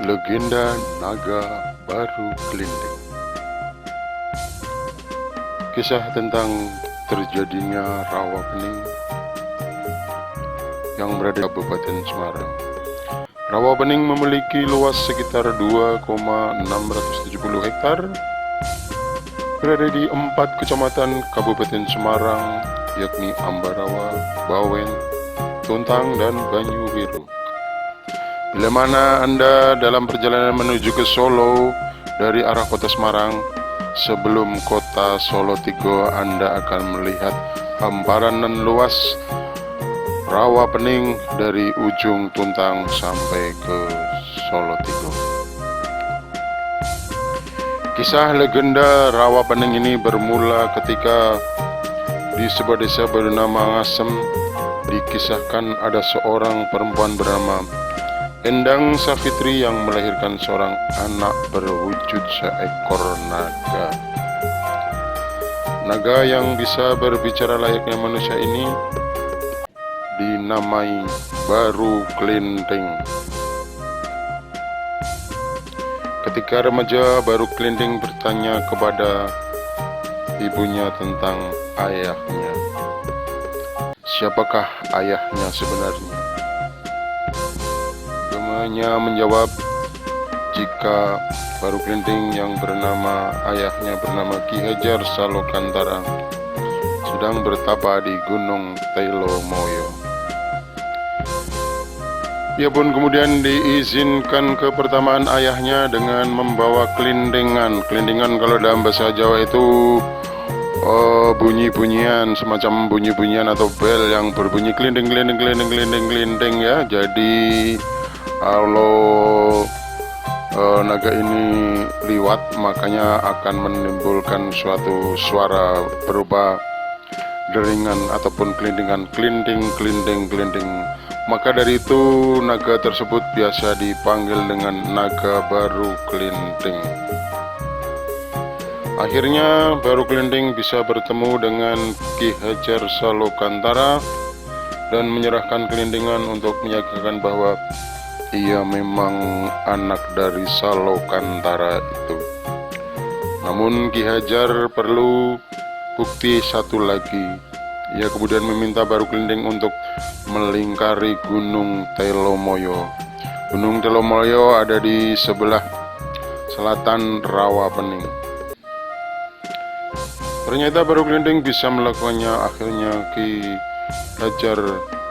Legenda Naga Baru Kelinding. Kisah tentang terjadinya rawa bening yang berada di Kabupaten Semarang. Rawa bening memiliki luas sekitar 2,670 hektar, berada di 4 kecamatan Kabupaten Semarang, yakni Ambarawa, Bawen, Tuntang, dan Banyubiru. Bila mana Anda dalam perjalanan menuju ke Solo dari arah kota Semarang, sebelum kota Solo Tigo, Anda akan melihat hamparan dan luas rawa bening dari ujung Tuntang sampai ke Solo Tigo. Kisah legenda rawa bening ini bermula ketika di sebuah desa bernama Ngasem dikisahkan ada seorang perempuan bernama Endang Safitri yang melahirkan seorang anak berwujud seekor naga. Naga yang bisa berbicara layaknya manusia ini dinamai Baru Kelinding. Ketika remaja, Baru Kelinding bertanya kepada ibunya tentang ayahnya. Siapakah ayahnya sebenarnya? Ibunya menjawab jika Baru Kelinding yang ayahnya bernama Ki Hajar Salokantara sedang bertapa di Gunung Telomoyo. Ia pun kemudian diizinkan ke pertamaan ayahnya dengan membawa kelindingan. Kelindingan kalau dalam bahasa Jawa itu bunyi-bunyian, semacam bunyi-bunyian atau bel yang berbunyi kelinding ya. Jadi kalau naga ini liwat, makanya akan menimbulkan suatu suara berupa deringan ataupun kelindingan, kelinding. Maka dari itu naga tersebut biasa dipanggil dengan Naga Baru Kelinding. Akhirnya Baru Kelinding bisa bertemu dengan Ki Hajar Salokantara dan menyerahkan kelindingan untuk meyakinkan bahwa ia memang anak dari Salokantara itu. Namun Ki Hajar perlu bukti satu lagi. Ia kemudian meminta Baru Kelinding untuk melingkari Gunung Telomoyo. Gunung Telomoyo ada di sebelah selatan rawa bening. Ternyata Baru Kelinding bisa melakukannya. Akhirnya Ki Hajar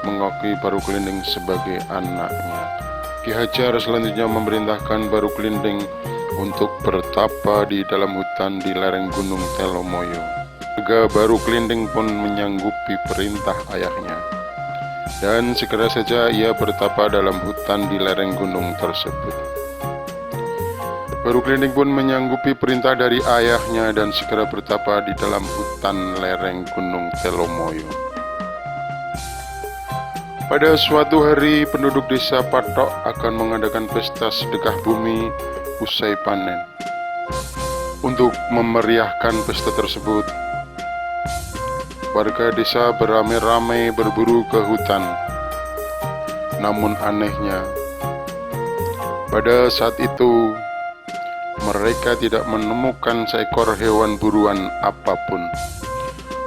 mengakui Baru Kelinding sebagai anaknya. Ki Hajar selanjutnya memerintahkan Baru Kelinding untuk bertapa di dalam hutan di lereng Gunung Telomoyo. Naga Baru Kelinding pun menyanggupi perintah ayahnya, dan segera saja ia bertapa dalam hutan di lereng gunung tersebut. Baru Kelinding pun menyanggupi perintah dari ayahnya dan segera bertapa di dalam hutan lereng Gunung Telomoyo. Pada suatu hari, penduduk desa Patok akan mengadakan pesta sedekah bumi usai panen. Untuk memeriahkan pesta tersebut, warga desa beramai-ramai berburu ke hutan. Namun anehnya, pada saat itu mereka tidak menemukan seekor hewan buruan apapun.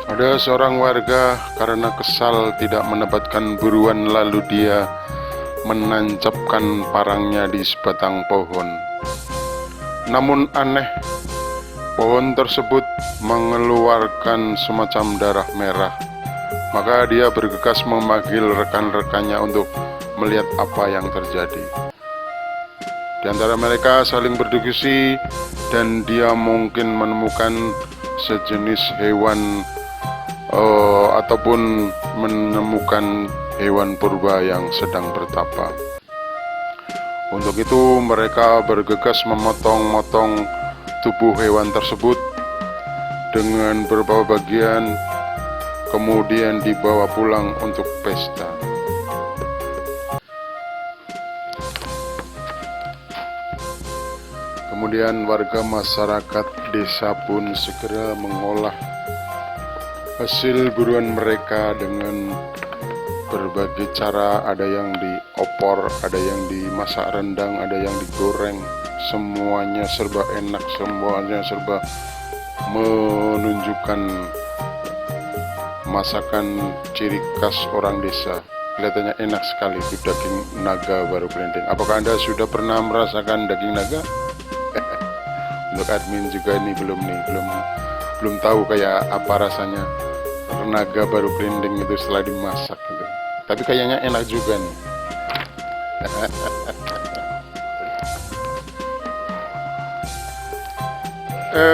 Ada seorang warga karena kesal tidak mendapatkan buruan, lalu dia menancapkan parangnya di sebatang pohon. Namun aneh, pohon tersebut mengeluarkan semacam darah merah. Maka dia bergegas memanggil rekan-rekannya untuk melihat apa yang terjadi. Di antara mereka saling berdiskusi dan dia mungkin menemukan sejenis hewan ataupun menemukan hewan purba yang sedang bertapa. Untuk itu mereka bergegas memotong-motong tubuh hewan tersebut dengan beberapa bagian, kemudian dibawa pulang untuk pesta. Kemudian warga masyarakat desa pun segera mengolah hasil buruan mereka dengan berbagai cara, ada yang diopor, ada yang dimasak rendang, ada yang digoreng. Semuanya serba enak, semuanya serba menunjukkan masakan ciri khas orang desa. Kelihatannya enak sekali itu daging naga baru kelinding. Apakah Anda sudah pernah merasakan daging naga? Untuk admin juga ini belum tahu kayak apa rasanya naga baru kelinding itu setelah dimasak gitu. Tapi kayaknya enak juga nih.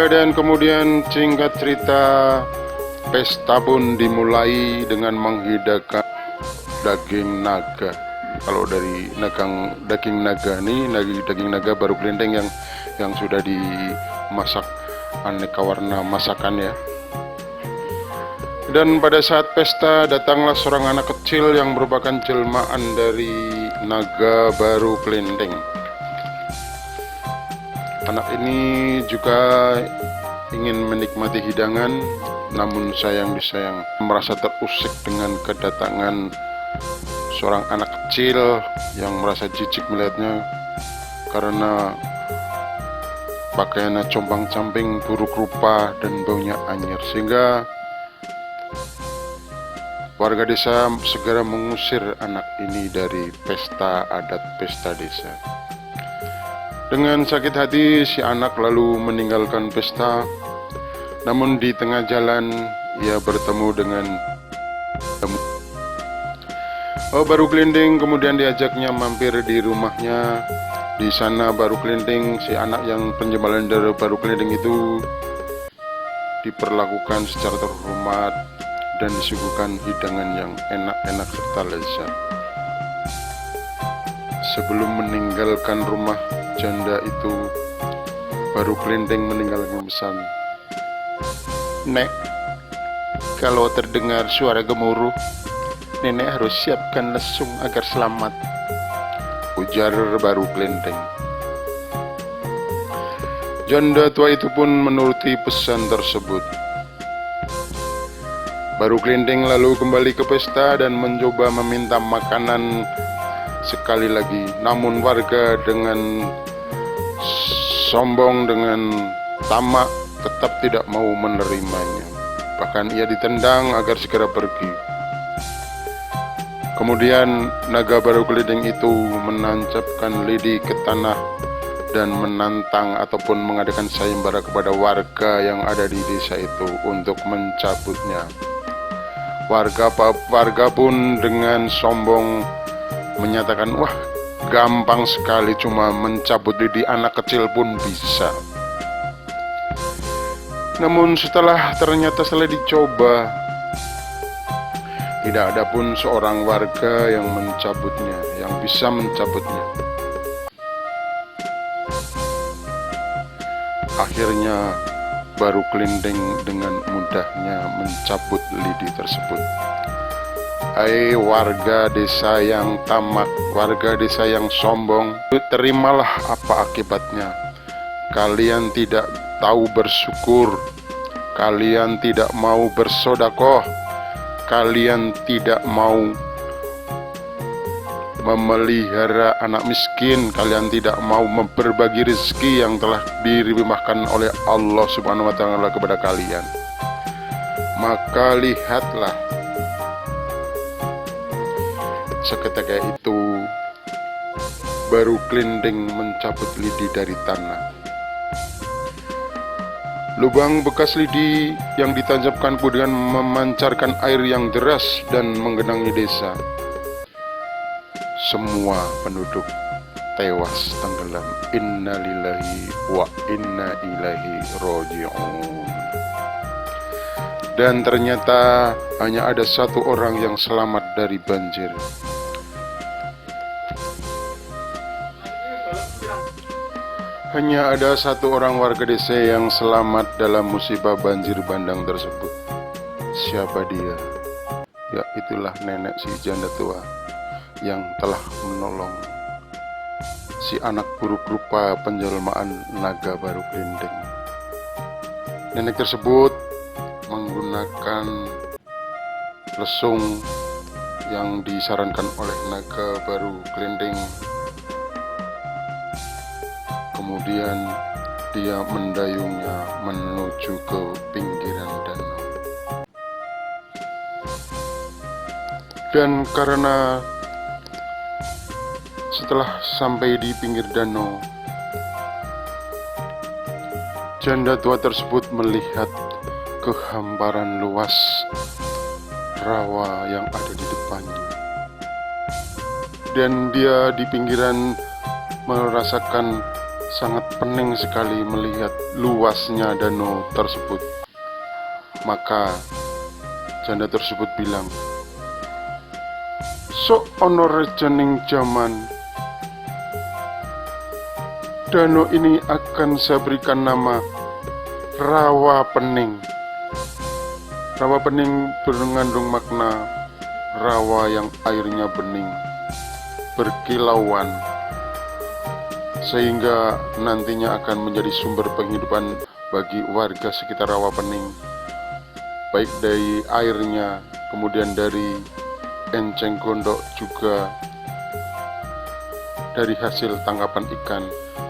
Dan kemudian singkat cerita, pesta pun dimulai dengan menghidangkan daging naga. Kalau dari daging naga nih, daging naga baru kelinding yang sudah dimasak aneka warna masakan ya. Dan pada saat pesta datanglah seorang anak kecil yang merupakan jelmaan dari naga baru kelinding. Anak ini juga ingin menikmati hidangan, namun sayang disayang merasa terusik dengan kedatangan seorang anak kecil yang merasa jijik melihatnya karena pakaiannya compang-camping, buruk rupa, dan baunya anyir, sehingga warga desa segera mengusir anak ini dari pesta adat pesta desa. Dengan sakit hati si anak lalu meninggalkan pesta. Namun di tengah jalan ia bertemu dengan baru kelinding, kemudian diajaknya mampir di rumahnya. Di sana baru kelinding, si anak yang penjualan dari baru kelinding itu diperlakukan secara terhormat dan disuguhkan hidangan yang enak-enak serta lezat. Sebelum meninggalkan rumah janda itu, baru kelinding meninggalkan pesan. Nek, kalau terdengar suara gemuruh, nenek harus siapkan lesung agar selamat, ujar baru kelinding. Janda tua itu pun menuruti pesan tersebut. Baru kelinding lalu kembali ke pesta dan mencoba meminta makanan sekali lagi. Namun warga dengan sombong, dengan tamak, tetap tidak mau menerimanya. Bahkan ia ditendang agar segera pergi. Kemudian naga baru kelinding itu menancapkan lidi ke tanah dan menantang ataupun mengadakan sayembara kepada warga yang ada di desa itu untuk mencabutnya. Warga pun dengan sombong menyatakan, wah, gampang sekali, cuma mencabut lidi anak kecil pun bisa. Namun ternyata setelah dicoba, tidak ada pun seorang warga yang mencabutnya, yang bisa mencabutnya. Akhirnya baru kelinding dengan mudahnya mencabut lidi tersebut. Hai warga desa yang tamak, warga desa yang sombong, terimalah apa akibatnya. Kalian tidak tahu bersyukur, kalian tidak mau bersedekah, kalian tidak mau memelihara anak miskin, kalian tidak mau berbagi rezeki yang telah dilimpahkan oleh Allah Subhanahu wa Ta'ala kepada kalian. Maka lihatlah, seketika itu baru kelinding mencabut lidi dari tanah. Lubang bekas lidi yang ditancapkan kemudian memancarkan air yang deras dan menggenangi desa. Semua penduduk tewas tenggelam. Innalillahi wa inna ilaihi roji'un. Dan ternyata hanya ada satu orang yang selamat dari banjir. Hanya ada satu orang warga desa yang selamat dalam musibah banjir bandang tersebut. Siapa dia? Ya, itulah nenek si janda tua yang telah menolong si anak buruk rupa penjelmaan naga baru kelinding. Nenek tersebut menggunakan lesung yang disarankan oleh naga baru kelinding. Kemudian dia mendayungnya menuju ke pinggiran danau. Dan karena setelah sampai di pinggir danau, janda tua tersebut melihat kehamparan luas rawa yang ada di depannya. Dan dia di pinggiran merasakan sangat pening sekali melihat luasnya danau tersebut. Maka janda tersebut bilang, "Sok ono rejening jaman, danau ini akan saya berikan nama Rawa Pening." Rawa Pening mengandung makna rawa yang airnya bening, berkilauan, sehingga nantinya akan menjadi sumber penghidupan bagi warga sekitar Rawa Pening, baik dari airnya, kemudian dari enceng gondok, juga dari hasil tangkapan ikan,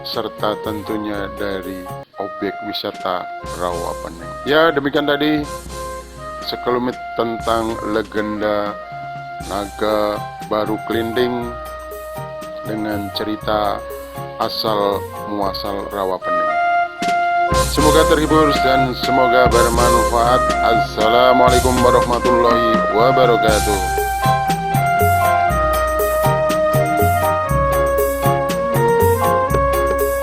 serta tentunya dari objek wisata Rawa Pening. Ya, demikian tadi sekelumit tentang legenda naga baru kelinding dengan cerita asal muasal Rawa Pening. Semoga terhibur dan semoga bermanfaat. Assalamualaikum warahmatullahi wabarakatuh.